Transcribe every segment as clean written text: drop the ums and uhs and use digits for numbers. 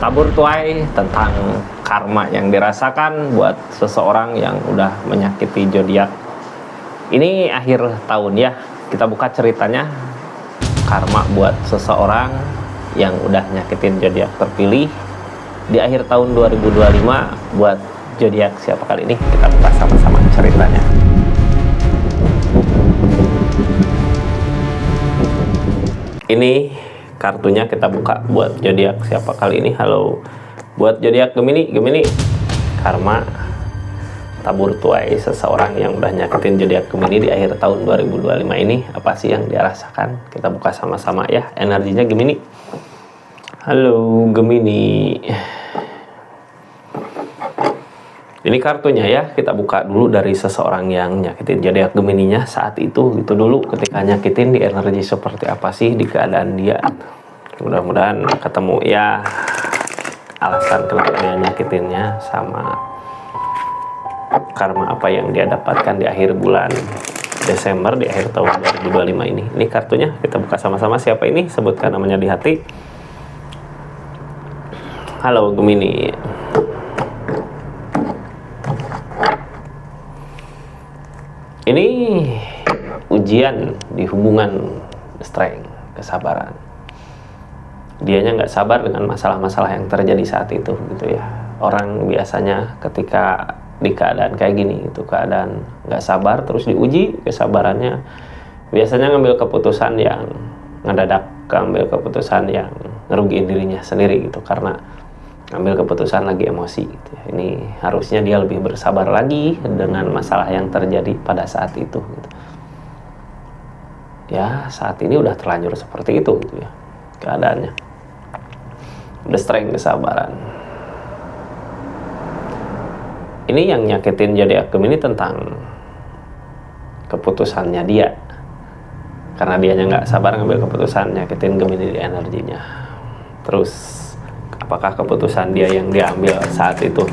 tabur tuai tentang karma yang dirasakan buat seseorang yang udah menyakiti zodiak. Ini akhir tahun ya, kita buka ceritanya karma buat seseorang yang udah nyakitin zodiak terpilih di akhir tahun 2025 buat zodiak siapa kali ini, kita buka sama-sama ceritanya. Ini kartunya kita buka buat zodiak siapa kali ini. Halo buat zodiak Gemini, karma tabur tuai seseorang yang udah nyakitin zodiak Gemini di akhir tahun 2025 ini, apa sih yang dia rasakan? Kita buka sama-sama ya energinya Gemini. Halo Gemini, ini kartunya ya, kita buka dulu dari seseorang yang nyakitin zodiak Gemininya saat itu gitu dulu, ketika nyakitin di energi seperti apa sih di keadaan dia. Mudah-mudahan ketemu ya alasan kenapa dia nyakitinnya sama karma apa yang dia dapatkan di akhir bulan Desember di akhir tahun 2025 ini. Ini kartunya kita buka sama-sama. Siapa ini? Sebutkan namanya di hati. Halo Gemini. Ini ujian di hubungan, strength, kesabaran. Dianya nggak sabar dengan masalah-masalah yang terjadi saat itu gitu ya. Orang biasanya ketika di keadaan kayak gini gitu, keadaan nggak sabar terus diuji kesabarannya, biasanya ngambil keputusan yang ngedadak, ngambil keputusan yang ngerugiin dirinya sendiri gitu, karena ngambil keputusan lagi emosi gitu ya. Ini harusnya dia lebih bersabar lagi dengan masalah yang terjadi pada saat itu gitu. Ya saat ini udah terlanjur seperti itu gitu ya keadaannya, udah strength, kesabaran. Ini yang nyakitin zodiak Gemini tentang keputusannya dia, karena dianya nggak sabar ngambil keputusan, nyakitin Gemini di energinya. Terus apakah keputusan dia yang diambil saat itu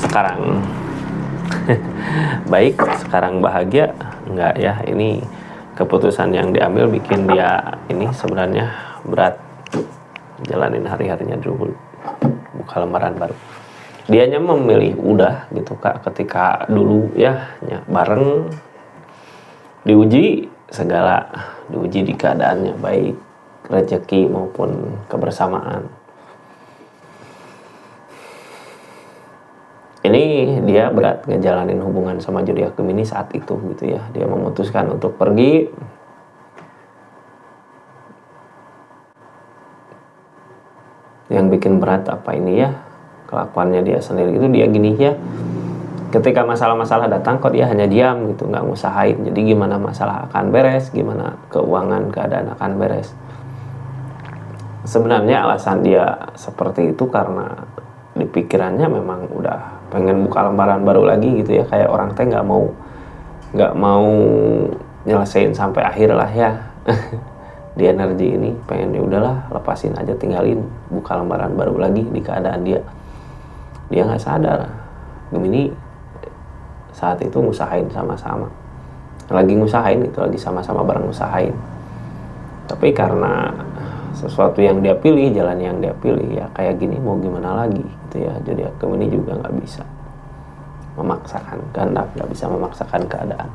sekarang baik, sekarang bahagia? Enggak ya, ini keputusan yang diambil bikin dia ini sebenarnya berat jalanin hari-harinya dulu, buka lembaran baru. Dianya memilih udah gitu Kak, ketika dulu ya bareng diuji segala, diuji di keadaannya baik rezeki maupun kebersamaan. Ini dia berat ngejalanin hubungan sama zodiak Gemini saat itu gitu ya. Dia memutuskan untuk pergi. Yang bikin berat apa ini ya, kelakuannya dia sendiri itu, dia gini ya, ketika masalah-masalah datang kok dia hanya diam gitu, nggak ngusahain. Jadi gimana masalah akan beres, gimana keuangan keadaan akan beres. Sebenarnya alasan dia seperti itu karena di pikirannya memang udah pengen buka lembaran baru lagi gitu ya, kayak orang teh nggak mau nyelesain sampai akhir lah ya. Di energi ini pengen ya udahlah, lepasin aja, tinggalin, buka lembaran baru lagi di keadaan dia nggak sadar. Gemini saat itu ngusahain sama-sama, lagi ngusahain itu, lagi sama-sama bareng ngusahain, tapi karena sesuatu yang dia pilih, jalan yang dia pilih ya kayak gini, mau gimana lagi gitu ya. Jadi Gemini juga nggak bisa memaksakan kehendak, nggak bisa memaksakan keadaan.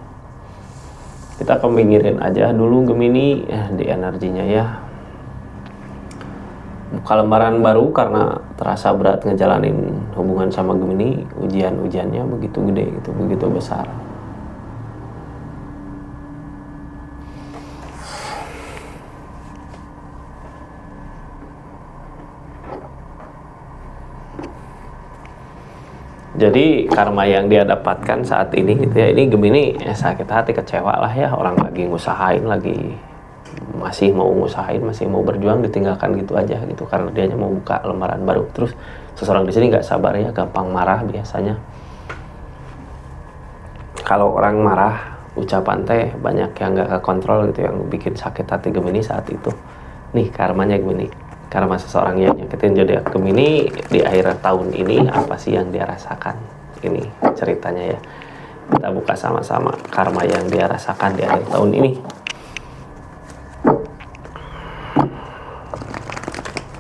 Kita pinggirin aja dulu Gemini di energinya ya, buka lembaran baru karena terasa berat ngejalanin hubungan sama Gemini. Ujian-ujiannya begitu gede gitu, begitu besar. Jadi karma yang dia dapatkan saat ini gitu ya, ini Gemini sakit hati, kecewa lah ya. Orang lagi ngusahain, lagi masih mau ngusahain, masih mau berjuang, ditinggalkan gitu aja gitu karena dianya mau buka lembaran baru. Terus seseorang di sini nggak sabar ya, gampang marah biasanya. Kalau orang marah, ucapan teh banyak yang nggak kekontrol gitu, yang bikin sakit hati Gemini saat itu. Nih karmanya Gemini, karma seseorang yang nyakitin zodiak Gemini di akhir tahun ini, apa sih yang dia rasakan? Ini ceritanya ya, kita buka sama-sama karma yang dia rasakan di akhir tahun ini.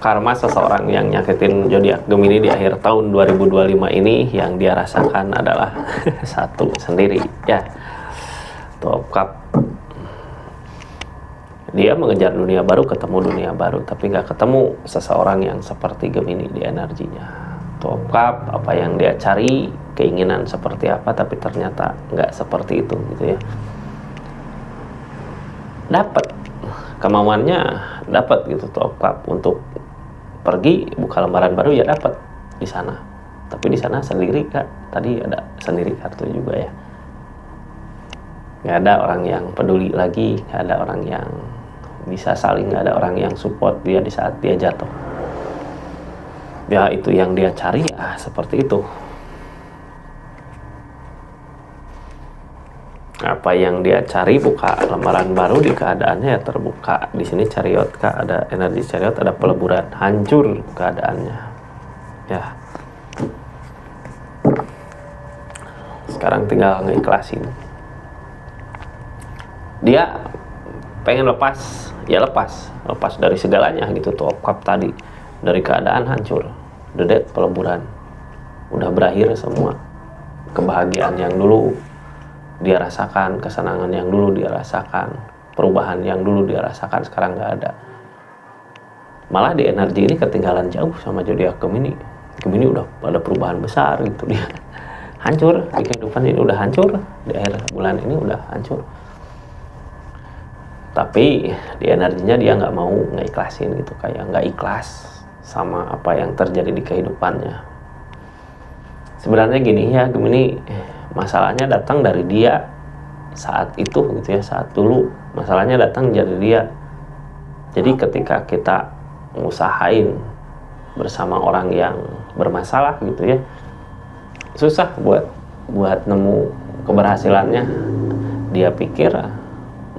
karma seseorang yang nyakitin zodiak Gemini di akhir tahun 2025 ini yang dia rasakan adalah satu sendiri ya. Two of Cup. Dia mengejar dunia baru, ketemu dunia baru, tapi nggak ketemu seseorang yang seperti Gemini di energinya. Two of Cup, apa yang dia cari, keinginan seperti apa, tapi ternyata nggak seperti itu gitu ya. Dapat kemauannya, dapat gitu Two of Cup untuk pergi buka lembaran baru ya, dapat di sana. Tapi di sana sendiri Kak, tadi ada sendiri kartu juga ya. Nggak ada orang yang peduli lagi, nggak ada orang yang bisa saling, nggak ada orang yang support dia di saat dia jatuh. Ya itu yang dia cari ya seperti itu. Apa yang dia cari, buka lembaran baru, di keadaannya ya terbuka. Di sini Chariot Kak, ada energi Chariot, ada peleburan, hancur keadaannya. Ya. Sekarang tinggal ngeikhlasin. Dia pengen lepas, ya lepas dari segalanya gitu. Two of Cup tadi, dari keadaan hancur, the death, peleburan, udah berakhir semua. Kebahagiaan yang dulu dia rasakan, kesenangan yang dulu dia rasakan, perubahan yang dulu dia rasakan sekarang nggak ada. Malah di energi ini ketinggalan jauh sama zodiak Gemini. Gemini udah ada perubahan besar gitu, dia hancur di kehidupan ini, udah hancur di akhir bulan ini, udah hancur. Tapi di energinya dia nggak mau ngeikhlasin gitu, kayak nggak ikhlas sama apa yang terjadi di kehidupannya. Sebenarnya gini ya, Gemini, masalahnya datang dari dia saat itu gitu ya, saat dulu masalahnya datang dari dia. Jadi ketika kita ngusahain bersama orang yang bermasalah gitu ya, susah buat nemu keberhasilannya. Dia pikir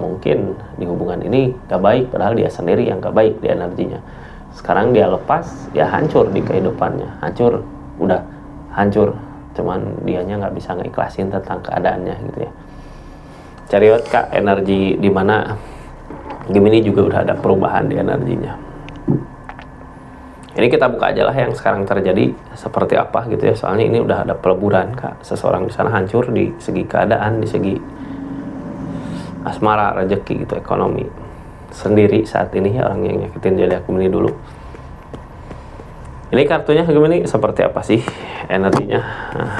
mungkin di hubungan ini gak baik, padahal dia sendiri yang gak baik di energinya. Sekarang dia lepas, ya hancur di kehidupannya, hancur, udah hancur. Cuman dianya nggak bisa ngeikhlasin tentang keadaannya gitu ya. Chariot Kak, energi dimana Gemini juga udah ada perubahan di energinya. Ini kita buka aja lah yang sekarang terjadi seperti apa gitu ya. Soalnya ini udah ada peleburan Kak. Seseorang di sana hancur di segi keadaan, di segi asmara, rezeki gitu, ekonomi. Sendiri saat ini ya, orang yang nyakitin zodiak Gemini dulu. Ini kartunya Gemini seperti apa sih energinya? Nah,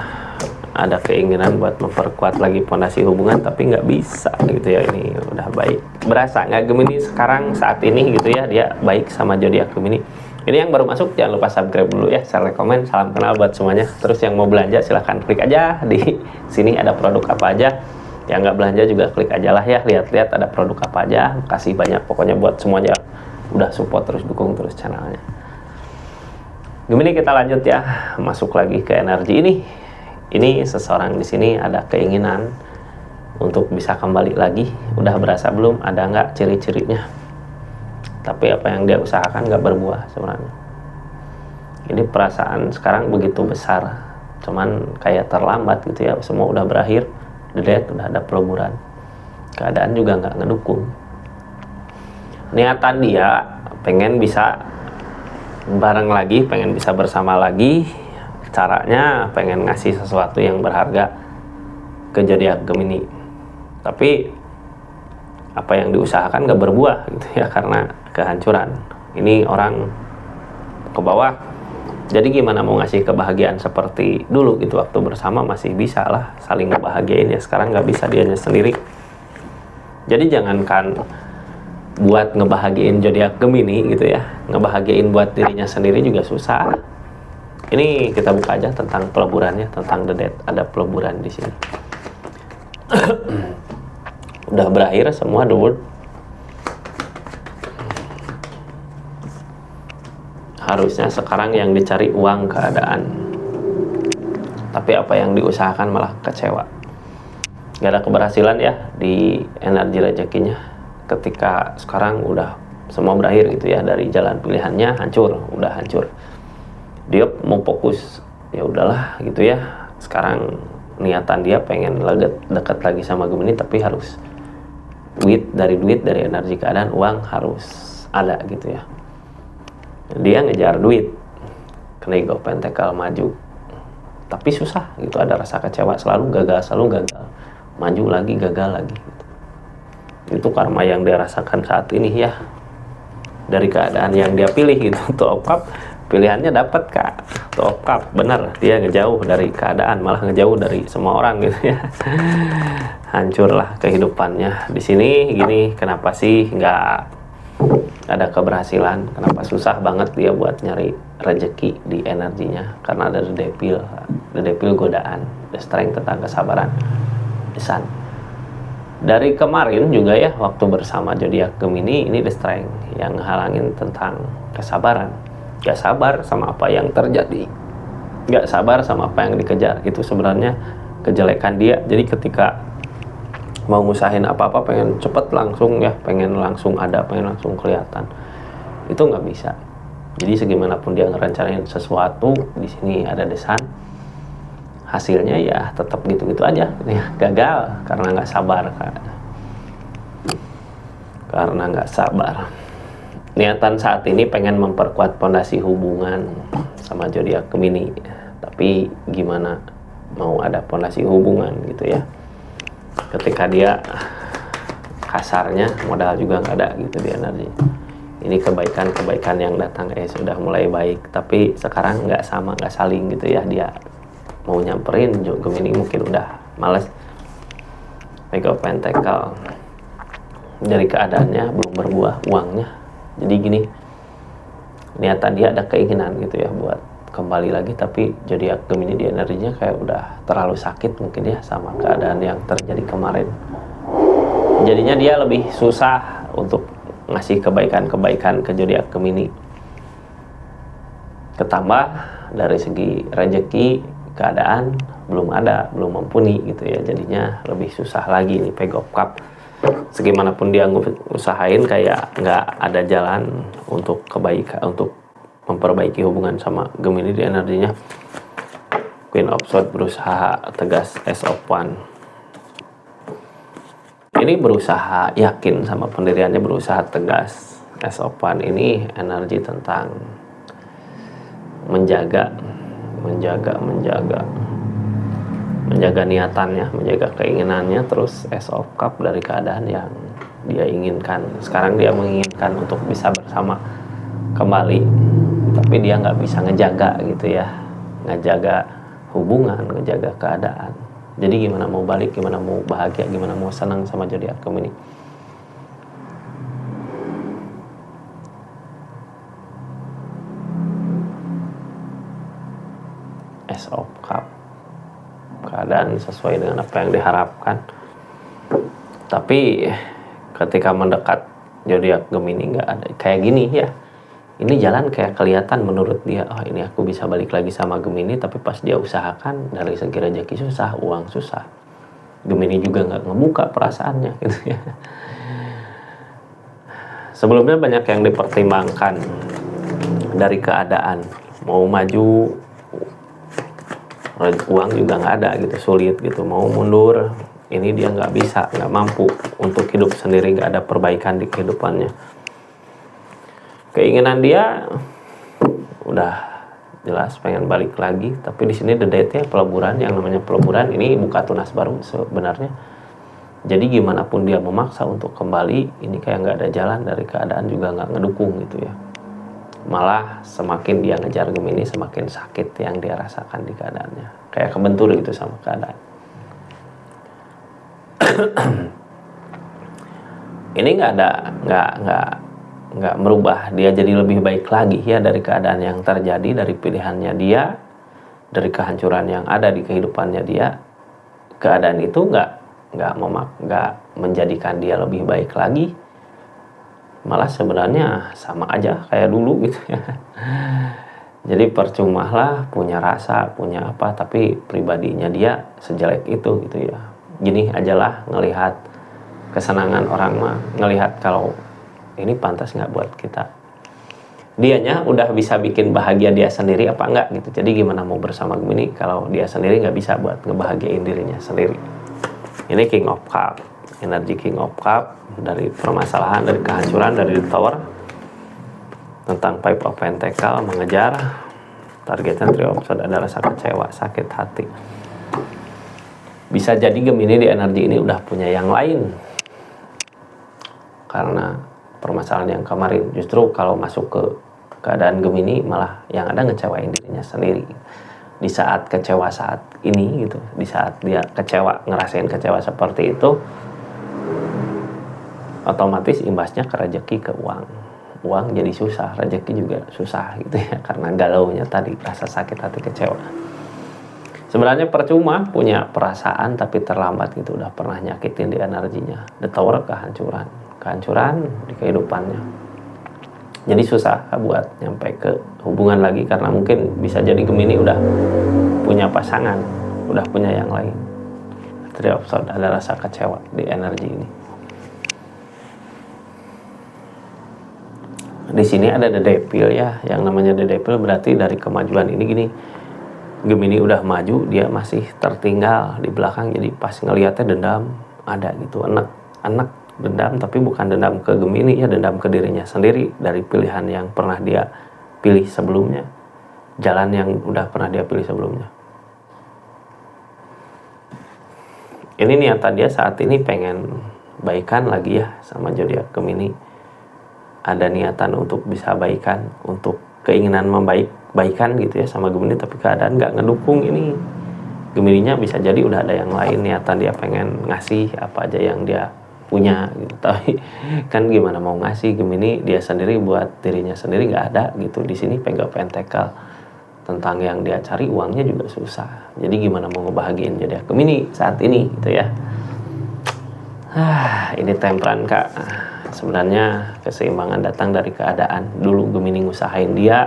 ada keinginan buat memperkuat lagi fondasi hubungan, tapi nggak bisa gitu ya. Ini udah baik. Berasa nggak Gemini sekarang saat ini gitu ya, dia baik sama zodiak Gemini. Ini yang baru masuk jangan lupa subscribe dulu ya, share, komen, salam kenal buat semuanya. Terus yang mau belanja silahkan klik aja di sini, ada produk apa aja. Yang nggak belanja juga klik aja lah ya, lihat-lihat ada produk apa aja. Kasih banyak pokoknya buat semuanya, udah support terus, dukung terus channelnya. Gemini, kita lanjut ya, masuk lagi ke energi ini. Ini seseorang di sini ada keinginan untuk bisa kembali lagi. Udah berasa belum? Ada nggak ciri-cirinya? Tapi apa yang dia usahakan nggak berbuah sebenarnya. Ini perasaan sekarang begitu besar, cuman kayak terlambat gitu ya. Semua udah berakhir, udah ada peleburan. Keadaan juga nggak ngedukung. Niatan dia pengen bisa bareng lagi, pengen bisa bersama lagi. Caranya pengen ngasih sesuatu yang berharga ke zodiak Gemini, tapi apa yang diusahakan gak berbuah gitu ya, karena kehancuran. Ini orang ke bawah, jadi gimana mau ngasih kebahagiaan seperti dulu gitu, waktu bersama masih bisa lah saling ngebahagiain ya, sekarang gak bisa dianya sendiri. Jadi jangankan buat ngebahagiain zodiak Gemini gitu ya, ngebahagiain buat dirinya sendiri juga susah. Ini kita buka aja tentang peleburannya, tentang the death. Ada peleburan di sini. Udah berakhir semua the world. Harusnya sekarang yang dicari uang, keadaan. Tapi apa yang diusahakan malah kecewa. Gak ada keberhasilan ya di energi rezekinya. Ketika sekarang udah semua berakhir gitu ya, dari jalan pilihannya hancur, udah hancur. Dia mau fokus, ya udahlah gitu ya. Sekarang niatan dia pengen dekat lagi sama Gemini, tapi harus dari energi keadaan, uang harus ada gitu ya. Dia ngejar duit, King of Pentacle maju, tapi susah gitu, ada rasa kecewa, selalu gagal, maju lagi gagal lagi gitu. Itu karma yang dia rasakan saat ini ya, dari keadaan yang dia pilih gitu. Two of Cup pilihannya dapat Kak, Two of Cup bener, dia ngejauh dari keadaan, malah ngejauh dari semua orang gitu ya. Hancurlah kehidupannya di sini. Gini, kenapa sih nggak ada keberhasilan, kenapa susah banget dia buat nyari rezeki di energinya? Karena ada the devil godaan, the strength tentang kesabaran, the sun. Dari kemarin juga ya, waktu bersama zodiak Gemini, ini the strength yang halangin tentang kesabaran. Gak sabar sama apa yang terjadi, gak sabar sama apa yang dikejar. Itu sebenarnya kejelekan dia. Jadi ketika mau ngusahin apa-apa pengen cepet langsung ya, pengen langsung ada, pengen langsung kelihatan, itu nggak bisa. Jadi segimanapun dia ngerencanain sesuatu, di sini ada desan, hasilnya ya tetap gitu-gitu aja ya, gagal karena nggak sabar Kak. Karena nggak sabar. Niatan saat ini pengen memperkuat fondasi hubungan sama zodiak Gemini, tapi gimana mau ada fondasi hubungan gitu ya, ketika dia kasarnya modal juga nggak ada gitu di energi. Ini kebaikan yang datang sudah mulai baik, tapi sekarang nggak sama, nggak saling gitu ya. Dia mau nyamperin Gemini mungkin udah males. King of Pentacle dari keadaannya belum berbuah uangnya. Jadi gini, niatan dia ada keinginan gitu ya buat kembali lagi, tapi zodiak Gemini di energinya kayak udah terlalu sakit mungkin ya sama keadaan yang terjadi kemarin. Jadinya dia lebih susah untuk ngasih kebaikan-kebaikan ke zodiak Gemini. Ketambah dari segi rezeki, keadaan belum ada, belum mumpuni gitu ya. Jadinya lebih susah lagi nih Page of Cup. Segimanapun dia ngusahain kayak nggak ada jalan untuk kebaikan, untuk memperbaiki hubungan sama Gemini di energinya. Queen of Swords berusaha tegas, Ace of Wands ini berusaha yakin sama pendiriannya, berusaha tegas. Ace of Wands ini energi tentang menjaga niatannya, menjaga keinginannya. Terus Ace of Cup dari keadaan yang dia inginkan. Sekarang dia menginginkan untuk bisa bersama kembali, tapi dia nggak bisa ngejaga gitu ya, ngejaga hubungan, ngejaga keadaan. Jadi gimana mau balik, gimana mau bahagia, gimana mau senang sama zodiak Gemini. Ace of Cup, keadaan sesuai dengan apa yang diharapkan, tapi ketika mendekat zodiak Gemini nggak ada kayak gini ya. Ini jalan kayak kelihatan menurut dia, oh ini aku bisa balik lagi sama Gemini, tapi pas dia usahakan dari segi rezeki susah, uang susah. Gemini juga nggak ngebuka perasaannya gitu ya. Sebelumnya banyak yang dipertimbangkan dari keadaan, mau maju uang juga nggak ada gitu, sulit gitu, mau mundur ini dia nggak bisa, nggak mampu untuk hidup sendiri, nggak ada perbaikan di kehidupannya. Keinginan dia udah jelas pengen balik lagi, tapi di sini the date-nya peleburan. Yang namanya peleburan ini buka tunas baru sebenarnya. Jadi gimana pun dia memaksa untuk kembali, ini kayak nggak ada jalan, dari keadaan juga nggak ngedukung gitu ya. Malah semakin dia ngejar Gemini, semakin sakit yang dia rasakan di keadaannya, kayak kebentur gitu sama keadaan. Ini nggak merubah dia jadi lebih baik lagi ya dari keadaan yang terjadi, dari pilihannya dia, dari kehancuran yang ada di kehidupannya dia. Keadaan itu nggak menjadikan dia lebih baik lagi, malah sebenarnya sama aja kayak dulu gitu ya. Jadi percuma lah punya rasa, punya apa, tapi pribadinya dia sejelek itu gitu ya. Gini ajalah ngelihat kesenangan orang mah, ngelihat kalau ini pantas nggak buat kita. Dianya udah bisa bikin bahagia dia sendiri apa enggak gitu. Jadi gimana mau bersama Gemini kalau dia sendiri nggak bisa buat ngebahagiain dirinya sendiri. Ini King of Cup, energi King of Cup, dari permasalahan, dari kehancuran, dari the Tower. tentang Five of Pentacle, mengejar targetnya Three of Swords, ada rasa kecewa, sakit hati. Bisa jadi Gemini di energi ini udah punya yang lain karena permasalahan yang kemarin. Justru kalau masuk ke keadaan Gemini malah yang ada ngecewain dirinya sendiri di saat kecewa saat ini gitu. Di saat dia kecewa, ngerasain kecewa seperti itu, otomatis imbasnya ke rezeki, ke uang jadi susah, rezeki juga susah gitu ya, karena galaunya tadi, rasa sakit hati, kecewa. Sebenarnya percuma punya perasaan tapi terlambat gitu, udah pernah nyakitin di energinya. The Tower, kehancuran di kehidupannya. Jadi susah buat nyampe ke hubungan lagi karena mungkin bisa jadi Gemini udah punya pasangan, udah punya yang lain. Three of Swords, ada rasa kecewa di energi ini. Di sini ada The Devil ya, yang namanya The Devil berarti dari kemajuan ini gini, Gemini udah maju, dia masih tertinggal di belakang, jadi pas ngelihatnya dendam ada gitu, anak dendam, tapi bukan dendam ke Gemini ya, dendam ke dirinya sendiri dari pilihan yang pernah dia pilih sebelumnya, jalan yang udah pernah dia pilih sebelumnya. Ini niatan dia saat ini pengen baikan lagi ya sama zodiak Gemini. Ada niatan untuk bisa baikan, untuk keinginan baikan gitu ya sama Gemini, tapi keadaan nggak ngedukung ini. Gemininya bisa jadi udah ada yang lain, niatan dia pengen ngasih apa aja yang dia punya gitu. Tapi kan gimana mau ngasih Gemini, dia sendiri buat dirinya sendiri nggak ada gitu. Di sini pegang pentakel, tentang yang dia cari uangnya juga susah. Jadi gimana mau ngebahagiin jadi Gemini saat ini gitu ya. Ini temperan Kak. Sebenarnya keseimbangan datang dari keadaan. Dulu Gemini ngusahain dia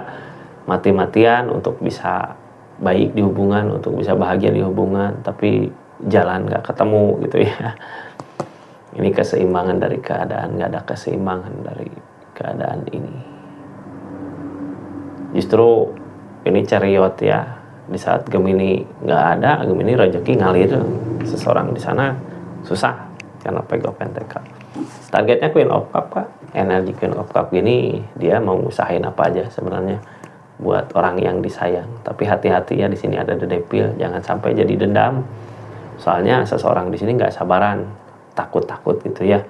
mati-matian untuk bisa baik di hubungan, untuk bisa bahagia di hubungan, tapi jalan nggak ketemu gitu ya. Ini keseimbangan dari keadaan, nggak ada keseimbangan dari keadaan ini. Justru ini Chariot ya, di saat Gemini nggak ada, Gemini rezeki ngalir, seseorang di sana susah karena pegang pentakel. Targetnya Queen of Cup Kak, energi Queen of Cup gini dia mau usahain apa aja sebenarnya buat orang yang disayang. Tapi hati-hati ya, di sini ada The Devil, jangan sampai jadi dendam. Soalnya seseorang di sini nggak sabaran, takut gitu ya.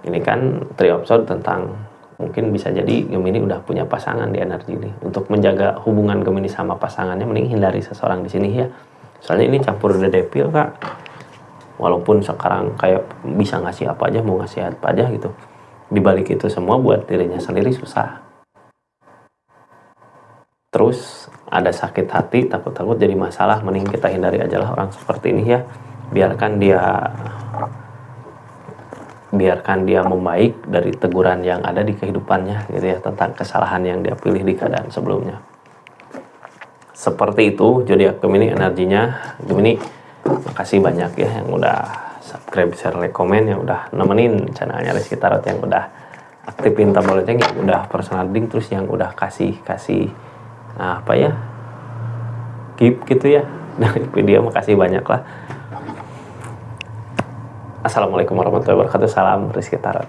Ini kan Three of Swords tentang mungkin bisa jadi Gemini udah punya pasangan di energi ini. Untuk menjaga hubungan Gemini sama pasangannya, mending hindari seseorang di sini ya. Soalnya ini campur The Devil Kak. Walaupun sekarang kayak bisa ngasih apa aja, mau ngasih apa aja gitu, di balik itu semua buat dirinya sendiri susah. Terus ada sakit hati, takut jadi masalah, mending kita hindari aja lah orang seperti ini ya. Biarkan dia membaik dari teguran yang ada di kehidupannya gitu ya, tentang kesalahan yang dia pilih di keadaan sebelumnya. Seperti itu zodiak Gemini energinya. Gemini, makasih banyak ya yang udah subscribe, share, like, komen, yang udah nemenin channelnya Rizky Tarot, yang udah aktifin tombol lonceng, yang udah personal link, terus yang udah kasih gift gitu ya dari video. Makasih banyak lah. Assalamualaikum warahmatullahi wabarakatuh. Salam Rizky Tarot.